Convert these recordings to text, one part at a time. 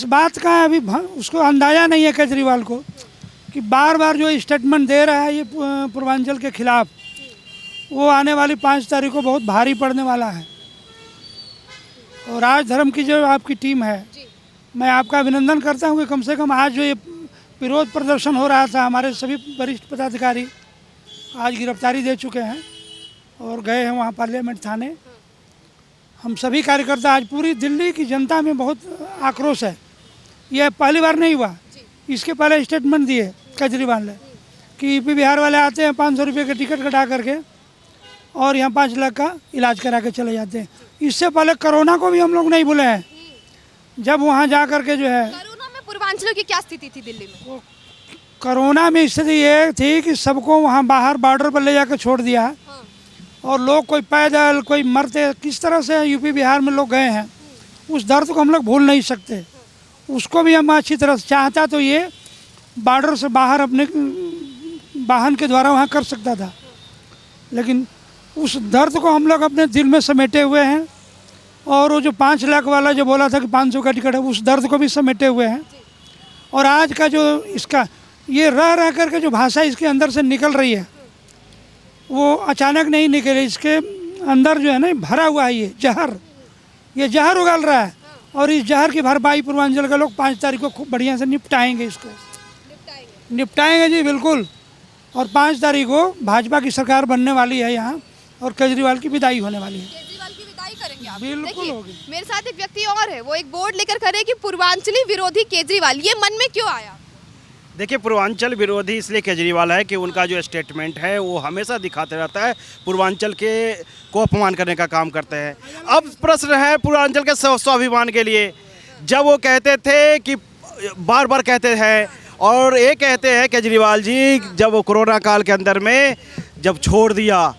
इस बात का अभी उसको अंदाज़ा नहीं है केजरीवाल को कि बार बार जो स्टेटमेंट दे रहा है ये पूर्वांचल के खिलाफ, वो आने वाली 5 तारीख को बहुत भारी पड़ने वाला है। और आज धर्म की जो आपकी टीम है, मैं आपका अभिनंदन करता हूँ कि कम से कम आज जो ये विरोध प्रदर्शन हो रहा था, हमारे सभी वरिष्ठ पदाधिकारी आज गिरफ्तारी दे चुके हैं और गए हैं वहाँ पार्लियामेंट थाने। हम सभी कार्यकर्ता, आज पूरी दिल्ली की जनता में बहुत आक्रोश है। यह पहली बार नहीं हुआ, इसके पहले स्टेटमेंट दिए केजरीवाल ने कि यूपी बिहार वाले आते हैं 500 रुपये का टिकट कटा करके और यहाँ 5 लाख का इलाज करा के चले जाते हैं। इससे पहले कोरोना को भी हम लोग नहीं भूले हैं, जब वहाँ जा कर के जो है कोरोना में पूर्वांचलों की क्या स्थिति थी दिल्ली में? कोरोना में स्थिति ये थी कि सबको वहाँ बाहर बॉर्डर पर ले जाकर छोड़ दिया और लोग कोई पैदल कोई मरते, किस तरह से यूपी बिहार में लोग गए हैं, उस दर्द को हम लोग भूल नहीं सकते। उसको भी हम अच्छी तरह से चाहता तो ये बॉर्डर से बाहर अपने वाहन के द्वारा वहाँ कर सकता था, लेकिन उस दर्द को हम लोग अपने दिल में समेटे हुए हैं। और वो जो 5 लाख वाला जो बोला था कि 500 का टिकट है, उस दर्द को भी समेटे हुए हैं। और आज का जो इसका ये रह कर के जो भाषा इसके अंदर से निकल रही है, वो अचानक नहीं निकले, इसके अंदर जो है ना भरा हुआ है ये जहर उगल रहा है। और इस जहर की भरपाई पूर्वांचल के लोग 5 तारीख को खूब बढ़िया से निपटाएंगे, इसको निपटाएंगे जी, बिल्कुल। और 5 तारीख को भाजपा की सरकार बनने वाली है यहाँ और केजरीवाल की विदाई होने वाली है। केजरीवाल की विदाई करेंगे आप? बिल्कुल देखिए, होगी। मेरे साथ एक व्यक्ति और है, वो एक बोर्ड लेकर खड़े कि पूर्वांचली विरोधी केजरीवाल, ये मन में क्यों आया? देखिए, पूर्वांचल विरोधी इसलिए केजरीवाल है कि उनका जो स्टेटमेंट है वो हमेशा दिखाते रहता है पूर्वांचल के को अपमान करने का काम करते हैं। अब प्रश्न है पूर्वांचल के स्वाभिमान के लिए, जब वो कहते थे कि बार बार कहते हैं, और ये कहते हैं केजरीवाल जी, जब वो कोरोना काल के अंदर में जब छोड़ दिया,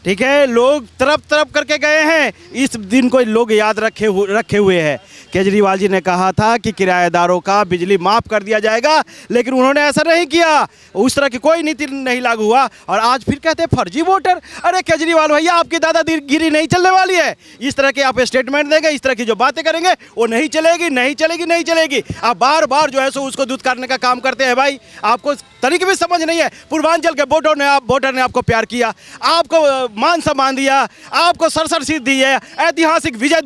ठीक है, लोग तरफ करके गए हैं, इस दिन को लोग याद रखे हुए हैं। केजरीवाल जी ने कहा था कि किराएदारों का बिजली माफ़ कर दिया जाएगा, लेकिन उन्होंने ऐसा नहीं किया, उस तरह की कोई नीति नहीं लागू हुआ। और आज फिर कहते हैं फर्जी वोटर। अरे केजरीवाल भैया, आपकी दादागिरी नहीं चलने वाली है। इस तरह के आप स्टेटमेंट देंगे, इस तरह की जो बातें करेंगे, वो नहीं चलेगी। आप बार बार जो है सो उसको दुत्कारने का काम करते हैं। भाई, आपको तरीके भी समझ नहीं है। पूर्वांचल के वोटर ने आपको प्यार किया, आपको मान सम्मान दिया, आपको सरसर सीट दी है, ऐतिहासिक विजय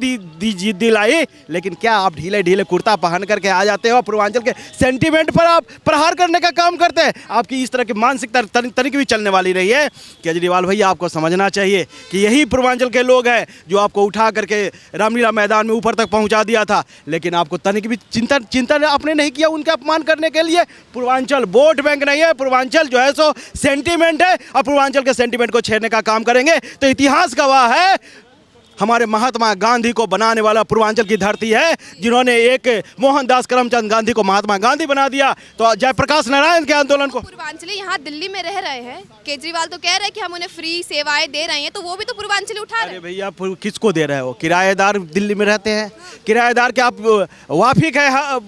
दिलाई, लेकिन क्या आप ढीले कुर्ता पहन करके आ जाते हो? पूर्वांचल के सेंटीमेंट पर आप प्रहार करने का काम करते हैं। आपकी इस तरह की मानसिकता तरीके भी चलने वाली नहीं है। केजरीवाल भैया, आपको समझना चाहिए कि यही पूर्वांचल के लोग हैं जो आपको उठा करके रामलीला मैदान में ऊपर तक पहुंचा दिया था, लेकिन आपको तनिक भी चिंता आपने नहीं किया उनका अपमान करने के लिए। पूर्वांचल वोट बैंक नहीं है, पूर्वांचल जो है सो सेंटीमेंट है, और पूर्वांचल के सेंटीमेंट को छेड़ने का काम करेंगे तो इतिहास गवाह है। हमारे महात्मा गांधी को बनाने वाला पूर्वांचल की धरती है, जिन्होंने एक मोहनदास करमचंद गांधी को महात्मा गांधी बना दिया, तो जयप्रकाश नारायण के आंदोलन को। पूर्वांचली यहाँ दिल्ली में रह रहे हैं, केजरीवाल तो कह रहे हैं कि हम उन्हें फ्री सेवाएं दे रहे हैं, तो वो भी तो पूर्वांचली उठा रहे हैं। अरे भैया, किसको दे रहे हो? किराएदार दिल्ली में रहते हैं, किराएदार के आप वाफिक है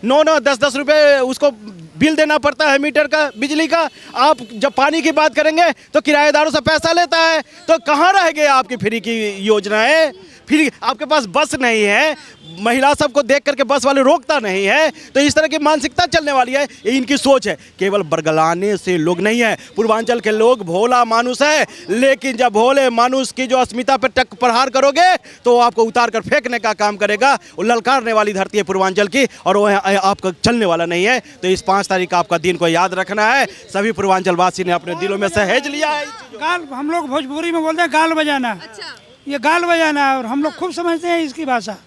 9-9, 10-10 रुपये उसको बिल देना पड़ता है मीटर का, बिजली का। आप जब पानी की बात करेंगे तो किराएदारों से पैसा लेता है, तो कहाँ रह गए आपकी फ्री की योजनाएं? फिर आपके पास बस नहीं है, महिला सबको देख करके बस वाले रोकता नहीं है, तो इस तरह की मानसिकता चलने वाली है। ये इनकी सोच है। केवल बरगलाने से लोग नहीं है, पूर्वांचल के लोग भोला मानुस है, लेकिन जब भोले मानुस की जो अस्मिता पर टक प्रहार करोगे तो आपको उतार कर फेंकने का काम करेगा। वो ललकारने वाली धरती है पूर्वांचल की, और वो आपका चलने वाला नहीं है। तो इस 5 तारीख का आपका दिन को याद रखना है। सभी पूर्वांचल वासी ने अपने दिलों में सहेज लिया है। गाल, हम लोग भोजपुरी में बोलते हैं गाल बजाना। अच्छा, ये गाल बजाना है और हम लोग खूब समझते हैं इसकी भाषा।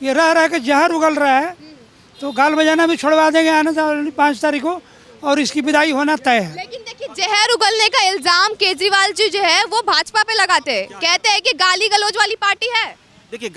ये रह के जहर उगल रहा है, तो गाल बजाना भी छोड़वा देंगे आने वाली 5 तारीख को, और इसकी विदाई होना तय है। लेकिन देखिए, जहर उगलने का इल्जाम केजरीवाल जी जो है वो भाजपा पे लगाते हैं, कहते हैं कि गाली गलौज वाली पार्टी है। देखिए,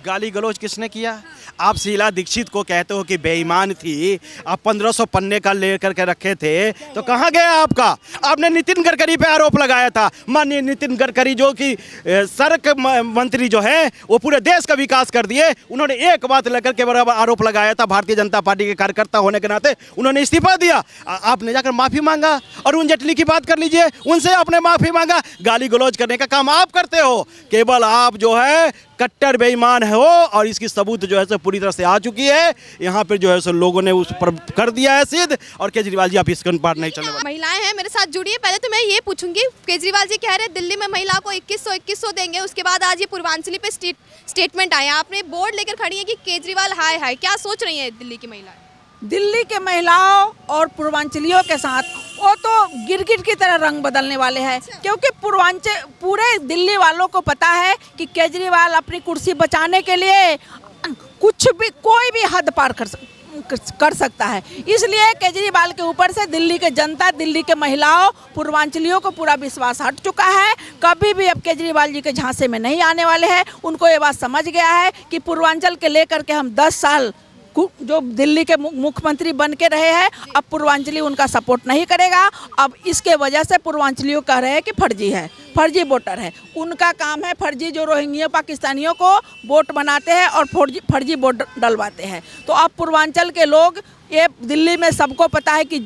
गाली गलौज किसने किया? आप शीला दीक्षित को कहते हो कि बेईमान थी, आप 1500 पन्ने का लेकर के रखे थे, तो कहाँ गया आपका? आपने नितिन गडकरी पे आरोप लगाया था। माननीय नितिन गडकरी जो कि सड़क मंत्री जो है, वो पूरे देश का विकास कर दिए, उन्होंने एक बात लेकर के बराबर आरोप लगाया था। भारतीय जनता पार्टी के कार्यकर्ता होने के नाते उन्होंने इस्तीफा दिया। आपने जाकर माफ़ी मांगा। अरुण जेटली की बात कर लीजिए, उनसे आपने माफ़ी मांगा। गाली गलौज करने का काम आप करते हो। केवल आप जो है कट्टर बेईमान है वो, और इसकी सबूत जो है सो पूरी तरह से आ चुकी है। यहाँ पर जो है सो लोगों ने उस पर कर दिया है सिद्ध, और केजरीवाल जी आप इसके पार नहीं चलने वाले। महिलाएं हैं मेरे साथ जुड़ी है। पहले तो मैं ये पूछूंगी, केजरीवाल जी कह रहे हैं दिल्ली में महिला को 2100 देंगे, उसके बाद आज ये पूर्वांचली पे स्टेटमेंट आया, आपने बोर्ड लेकर खड़ी है कि केजरीवाल हाय हाय, क्या सोच रही है दिल्ली की महिलाएं? दिल्ली के महिलाओं और पूर्वांचलियों के साथ वो तो गिरगिट की तरह रंग बदलने वाले हैं, क्योंकि पूरे दिल्ली वालों को पता है कि केजरीवाल अपनी कुर्सी बचाने के लिए कुछ भी, कोई भी हद पार कर सकता है। इसलिए केजरीवाल के ऊपर से दिल्ली के जनता, दिल्ली के महिलाओं, पूर्वांचलियों को पूरा विश्वास हट चुका है। कभी भी अब केजरीवाल जी के झांसे में नहीं आने वाले हैं। उनको ये बात समझ गया है कि पूर्वांचल के लेकर के हम 10 साल जो दिल्ली के मुख्यमंत्री बन के रहे हैं, अब पूर्वांचली उनका सपोर्ट नहीं करेगा। अब इसके वजह से पूर्वांचलियों कह रहे हैं कि फर्जी है, फर्जी वोटर है। उनका काम है फर्जी, जो रोहिंग्या पाकिस्तानियों को वोट बनाते हैं और फर्जी वोट डलवाते हैं। तो अब पूर्वांचल के लोग, ये दिल्ली में सबको पता है कि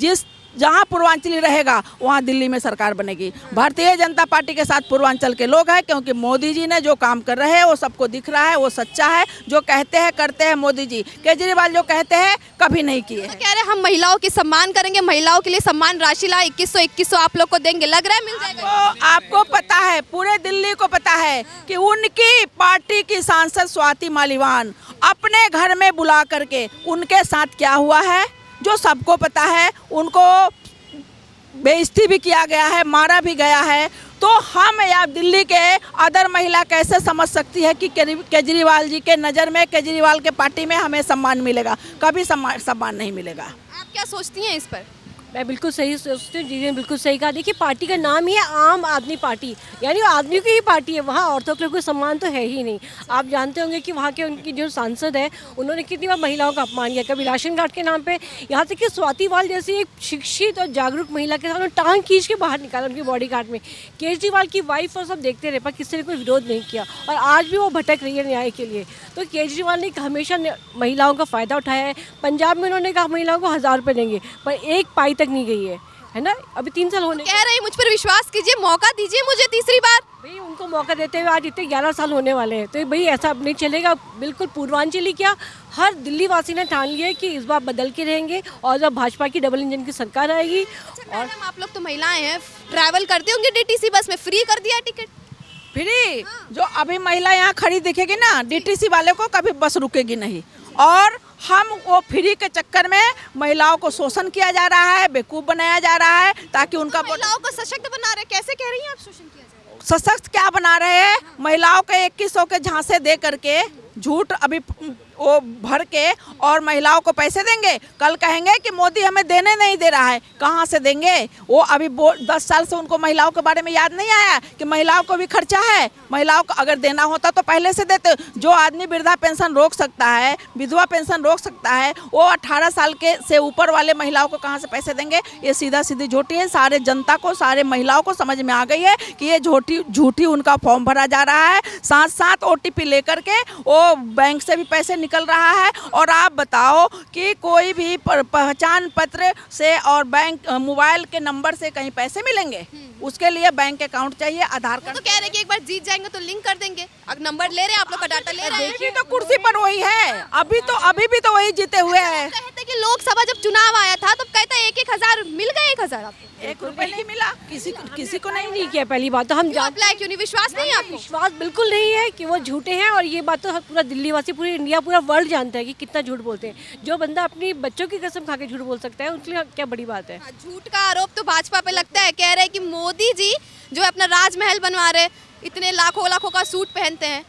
जहाँ पूर्वांचली रहेगा वहाँ दिल्ली में सरकार बनेगी। भारतीय जनता पार्टी के साथ पूर्वांचल के लोग हैं, क्योंकि मोदी जी ने जो काम कर रहे हैं वो सबको दिख रहा है, वो सच्चा है। जो कहते हैं करते हैं मोदी जी, केजरीवाल जो कहते हैं कभी नहीं किए हैं। कह रहे हैं हम महिलाओं की सम्मान करेंगे, महिलाओं के लिए सम्मान राशि ला 2100 आप लोग को देंगे, लग रहा है मिल जाएगा? आपको पता है, पूरे दिल्ली को पता है कि उनकी पार्टी की सांसद स्वाति मालीवाल अपने घर में बुला करके उनके साथ क्या हुआ है जो सबको पता है। उनको बेइज्जती भी किया गया है, मारा भी गया है। तो हम या दिल्ली के अदर महिला कैसे समझ सकती है कि केजरीवाल जी के नज़र में, केजरीवाल के पार्टी में हमें सम्मान मिलेगा? कभी सम्मान नहीं मिलेगा। आप क्या सोचती हैं इस पर? मैं बिल्कुल सही सोचती हूँ, दीदी ने बिल्कुल सही कहा। देखिए, पार्टी का नाम ही है आम आदमी पार्टी, यानी वो आदमियों की ही पार्टी है। वहाँ औरतों के लिए कोई सम्मान तो है ही नहीं। आप जानते होंगे कि वहाँ के उनकी जो सांसद है, उन्होंने कितनी बार महिलाओं का अपमान किया, कभी राशन कार्ड के नाम पे, यहाँ तक कि स्वाति वाल जैसी एक शिक्षित और जागरूक महिला के साथ उन्होंने टांग खींच के बाहर निकाला उनकी बॉडी गार्ड में। केजरीवाल की वाइफ और सब देखते रहे, पर किसी ने कोई विरोध नहीं किया, और आज भी वो भटक रही है न्याय के लिए। तो केजरीवाल ने हमेशा महिलाओं का फ़ायदा उठाया है। पंजाब में उन्होंने कहा महिलाओं को 1000 रुपये देंगे, पर एक पाई तक नहीं गई है ना। अभी 3 साल होने कह रही, मुझ पर विश्वास कीजिए, मौका दीजिए मुझे तीसरी बार। भाई उनको मौका देते हुए आज इतने 11 साल होने वाले हैं, तो भाई ऐसा नहीं चलेगा। बिल्कुल पूर्वांचली क्या, हर दिल्ली वासी ने ठान लिया है कि इस बार बदल के रहेंगे, और जब भाजपा की डबल इंजन की सरकार आएगी। और आप लोग तो महिलाएं हैं, ट्रैवल करते होंगे डीटीसी बस में, फ्री कर दिया टिकट फ्री। जो अभी महिला यहाँ खड़ी दिखेगी ना, डीटीसी वाले को कभी बस रुकेगी नहीं। और हम वो फ्री के चक्कर में महिलाओं को शोषण किया जा रहा है, बेवकूफ़ बनाया जा रहा है, ताकि उनका महिलाओं को सशक्त बना रहे। कैसे कह रही हैं आप शोषण किया जा रहा है? सशक्त क्या बना रहे हैं? महिलाओं के 2100 के झांसे दे करके झूठ अभी वो भर के और महिलाओं को पैसे देंगे। कल कहेंगे कि मोदी हमें देने नहीं दे रहा है, कहाँ से देंगे? वो अभी 10 साल से उनको महिलाओं के बारे में याद नहीं आया कि महिलाओं को भी खर्चा है। महिलाओं को अगर देना होता तो पहले से देते। जो आदमी वृद्धा पेंशन रोक सकता है, विधवा पेंशन रोक सकता है, वो 18 साल के से ऊपर वाले महिलाओं को कहाँ से पैसे देंगे? ये सीधा सीधी झूठी है। सारे जनता को, सारे महिलाओं को समझ में आ गई है कि ये झूठी उनका फॉर्म भरा जा रहा है। साथ साथ OTP लेकर के वो बैंक से भी पैसे निकल रहा है। और आप बताओ कि कोई भी पहचान पत्र से और बैंक मोबाइल के नंबर से कहीं पैसे मिलेंगे? उसके लिए बैंक अकाउंट चाहिए, आधार कार्ड। तो कह रहे कि एक बार जीत जाएंगे तो लिंक कर देंगे। अगर नंबर ले रहे हैं आप लोग का डाटा ले रहे हैं। देखिए तो कुर्सी पर वही है, अभी भी तो वही जीते हुए हैं। कहते कि लोकसभा जब चुनाव आया था तो कहता 1-1 हजार मिल गए। 1 हजार आपको 1 रुपए नहीं मिला किसी को नहीं किया। पहली बात तो हम अप्लाई क्यों नहीं? विश्वास नहीं है आपको? विश्वास बिल्कुल नहीं है कि वो झूठे हैं, और ये बात तो पूरा दिल्ली वासी, पूरी इंडिया, पूरा वर्ल्ड जानता है कि कितना झूठ बोलते हैं। जो बंदा अपनी बच्चों की कसम खा के झूठ बोल सकता है, उनके लिए क्या बड़ी बात है। झूठ का आरोप तो भाजपा पे लगता है। कह रहे हैं कि मोदी जी जो अपना राजमहल बनवा रहे, इतने लाखों का सूट पहनते हैं।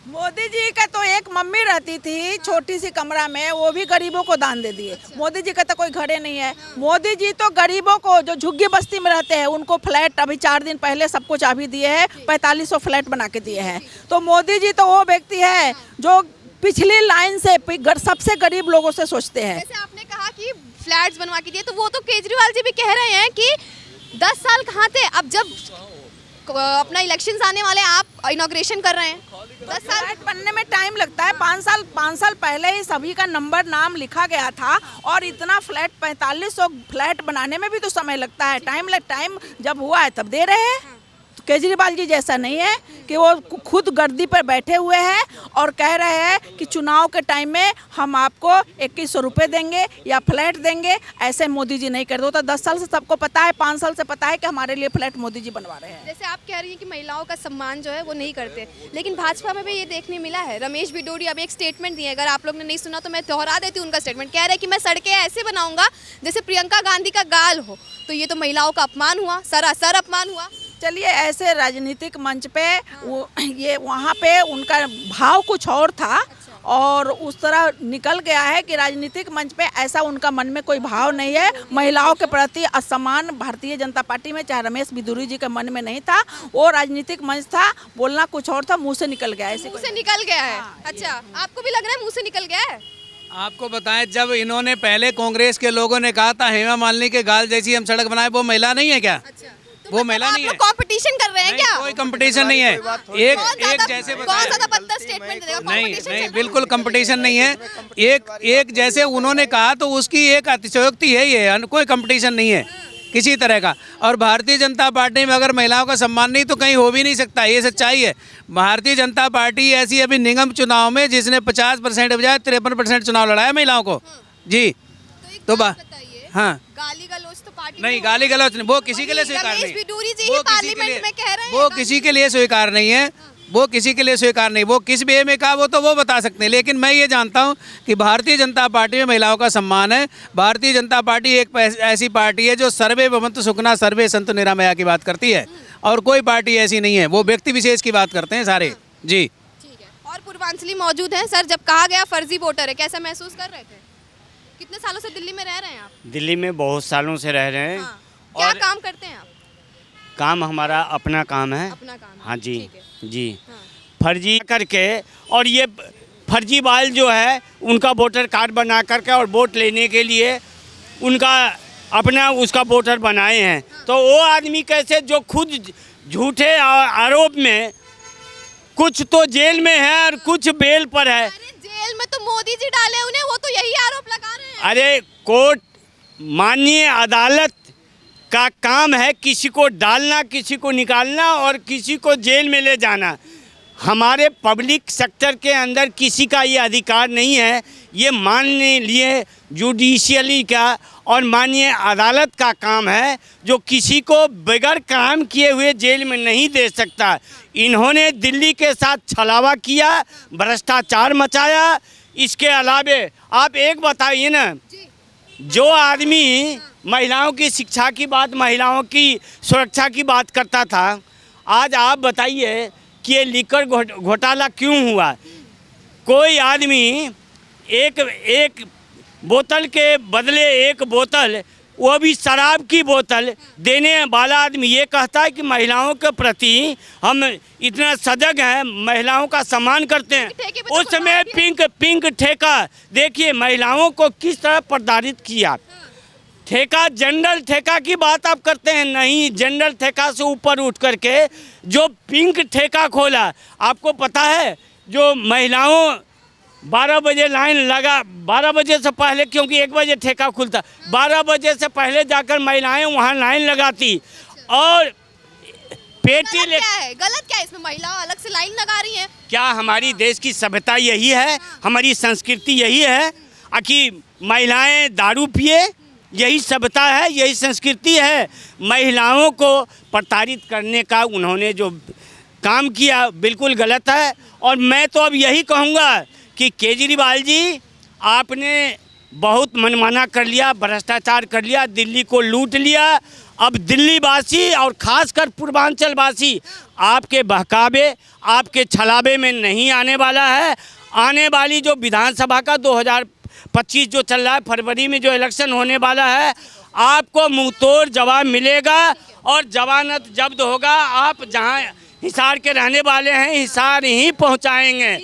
मोदी जी का तो एक मम्मी रहती थी छोटी सी कमरा में, वो भी गरीबों को दान दे दिए। मोदी जी का तो कोई घरे नहीं है। मोदी जी तो गरीबों को, जो झुग्गी बस्ती में रहते हैं, उनको फ्लैट अभी 4 दिन पहले सबको चाबी दिए हैं, 4500 फ्लैट बना के दिए हैं। तो मोदी जी तो वो व्यक्ति है जो पिछली लाइन से सबसे गरीब लोगों से सोचते हैं। जैसे आपने कहा कि फ्लैट्स बनवा के दिए, तो वो तो केजरीवाल जी भी कह रहे हैं कि 10 साल कहाँ थे, अब जब अपना इलेक्शंस आने वाले, आप इनॉग्रेशन कर रहे हैं। 10 साल फ्लैट बनने में टाइम लगता है। 5 साल पहले ही सभी का नंबर नाम लिखा गया था, और इतना फ्लैट 4500 फ्लैट बनाने में भी तो समय लगता है। टाइम जब हुआ है तब दे रहे हैं। केजरीवाल जी जैसा नहीं है कि वो खुद गर्दी पर बैठे हुए हैं और कह रहे हैं कि चुनाव के टाइम में हम आपको 2100 रुपये देंगे या फ्लैट देंगे। ऐसे मोदी जी नहीं करते। वो तो 10 साल से सबको पता है, 5 साल से पता है कि हमारे लिए फ्लैट मोदी जी बनवा रहे हैं। जैसे आप कह रही हैं कि महिलाओं का सम्मान जो है वो नहीं करते, लेकिन भाजपा में भी ये देखने मिला है। रमेश बिडोरी अभी एक स्टेटमेंट दिए, अगर आप लोग ने नहीं सुना तो मैं दोहरा देती हूँ उनका स्टेटमेंट। कह रहे हैं कि मैं सड़कें ऐसे बनाऊंगा जैसे प्रियंका गांधी का गाल हो। तो ये तो महिलाओं का अपमान हुआ, सरासर अपमान हुआ। चलिए, ऐसे राजनीतिक मंच पे वो ये वहाँ पे उनका भाव कुछ और था और उस तरह निकल गया है कि राजनीतिक मंच पे ऐसा उनका मन में कोई भाव नहीं है। महिलाओं के प्रति असम्मान भारतीय जनता पार्टी में चाहे रमेश बिदुरी जी के मन में नहीं था। वो राजनीतिक मंच था, बोलना कुछ और था, मुंह से निकल गया। ऐसे मुंह से निकल गया है। अच्छा, आपको भी लग रहा है मुंह से निकल गया है? आपको बताएं, जब इन्होंने पहले कांग्रेस के लोगों ने कहा था हेमा मालिनी के गाल जैसी हम सड़क बनाए, वो महिला नहीं है क्या? अच्छा, वो महिला नहीं है। कंपटीशन कर रहे हैं क्या? कोई कंपटीशन नहीं है। एक जैसे कौन ज्यादा बदतर स्टेटमेंट देगा? नहीं, बिल्कुल कंपटीशन नहीं है। एक जैसे उन्होंने कहा तो उसकी एक अतिशयोक्ति है, ये कोई कंपटीशन नहीं है किसी तरह का। और भारतीय जनता पार्टी में अगर महिलाओं का सम्मान नहीं तो कहीं हो भी नहीं सकता, ये सच्चाई है। भारतीय जनता पार्टी ऐसी अभी निगम चुनाव में जिसने 50% बजाय 53% चुनाव लड़ाया महिलाओं को जी। तो हाँ, गाली गलौज तो पार्टी नहीं, गाली गलौज नहीं, वो किसी के लिए स्वीकार नहीं। बिडूरी जी ही पार्लियामेंट में कह रहे हैं, वो किसी के लिए स्वीकार नहीं है। वो किसी के लिए स्वीकार नहीं। वो किस वे में कहा वो तो वो बता सकते हैं, लेकिन मैं ये जानता हूँ कि भारतीय जनता पार्टी में महिलाओं का सम्मान है। भारतीय जनता पार्टी एक ऐसी पार्टी है जो सर्वे भवन्तु सुखिनः सर्वे सन्तु निरामया की बात करती है, और कोई पार्टी ऐसी नहीं है। वो व्यक्ति विशेष की बात करते हैं सारे जी। ठीक है। और पूर्वांचली मौजूद हैं। सर, जब कहा गया फर्जी वोटर है, कैसा महसूस कर रहे थे? कितने सालों से दिल्ली में रह रहे हैं आप? दिल्ली में बहुत सालों से रह रहे हैं। हाँ। क्या काम करते हैं आप? काम हमारा अपना काम है। अपना काम है। हाँ जी, ठीक है। जी। हाँ। फर्जी करके, और ये फर्जी बाल जो है उनका वोटर कार्ड बना करके और वोट लेने के लिए उनका अपना उसका वोटर बनाए हैं। तो वो आदमी कैसे जो खुद झूठे आरोप में कुछ तो जेल में है और कुछ बेल पर है। अरे जेल में तो मोदी जी डाले उन्हें, वो तो यही आरोप लगा रहे हैं। अरे कोर्ट, माननीय अदालत का काम है किसी को डालना, किसी को निकालना और किसी को जेल में ले जाना। हमारे पब्लिक सेक्टर के अंदर किसी का ये अधिकार नहीं है। ये मानने लिए जुडिशियली का और माननीय अदालत का काम है, जो किसी को बगैर काम किए हुए जेल में नहीं दे सकता। इन्होंने दिल्ली के साथ छलावा किया, भ्रष्टाचार मचाया। इसके अलावे आप एक बताइए ना, जो आदमी महिलाओं की शिक्षा की बात, महिलाओं की सुरक्षा की बात करता था, आज आप बताइए कि ये लीकर घोटाला क्यों हुआ? कोई आदमी एक बोतल के बदले एक बोतल, वो भी शराब की बोतल देने वाला आदमी ये कहता है कि महिलाओं के प्रति हम इतना सजग हैं, महिलाओं का सम्मान करते हैं। उस समय पिंक ठेका देखिए महिलाओं को किस तरह प्रताड़ित किया। ठेका, जनरल ठेका की बात आप करते हैं, नहीं, जनरल ठेका से ऊपर उठ करके जो पिंक ठेका खोला। आपको पता है जो महिलाओं 12 बजे लाइन लगा, 12 बजे से पहले, क्योंकि 1 बजे ठेका खुलता, 12 बजे से पहले जाकर महिलाएं वहां लाइन लगाती और पेटी ले। गलत क्या है इसमें? महिलाएं अलग से लाइन लगा रही हैं। क्या हमारी देश की सभ्यता यही है? हमारी संस्कृति यही है कि महिलाएं दारू पिए? यही सभ्यता है, यही संस्कृति है? महिलाओं को प्रताड़ित करने का उन्होंने जो काम किया बिल्कुल गलत है। और मैं तो अब यही कहूँगा कि केजरीवाल जी, आपने बहुत मनमाना कर लिया, भ्रष्टाचार कर लिया, दिल्ली को लूट लिया। अब दिल्ली वासी और खासकर पूर्वांचल वासी आपके बहकावे, आपके छलावे में नहीं आने वाला है। आने वाली जो विधानसभा का 2025 जो चल रहा है, फरवरी में जो इलेक्शन होने वाला है, आपको मुंहतोड़ जवाब मिलेगा और जमानत जब्त होगा। आप जहां हिसार के रहने वाले हैं, हिसार ही पहुंचाएंगे।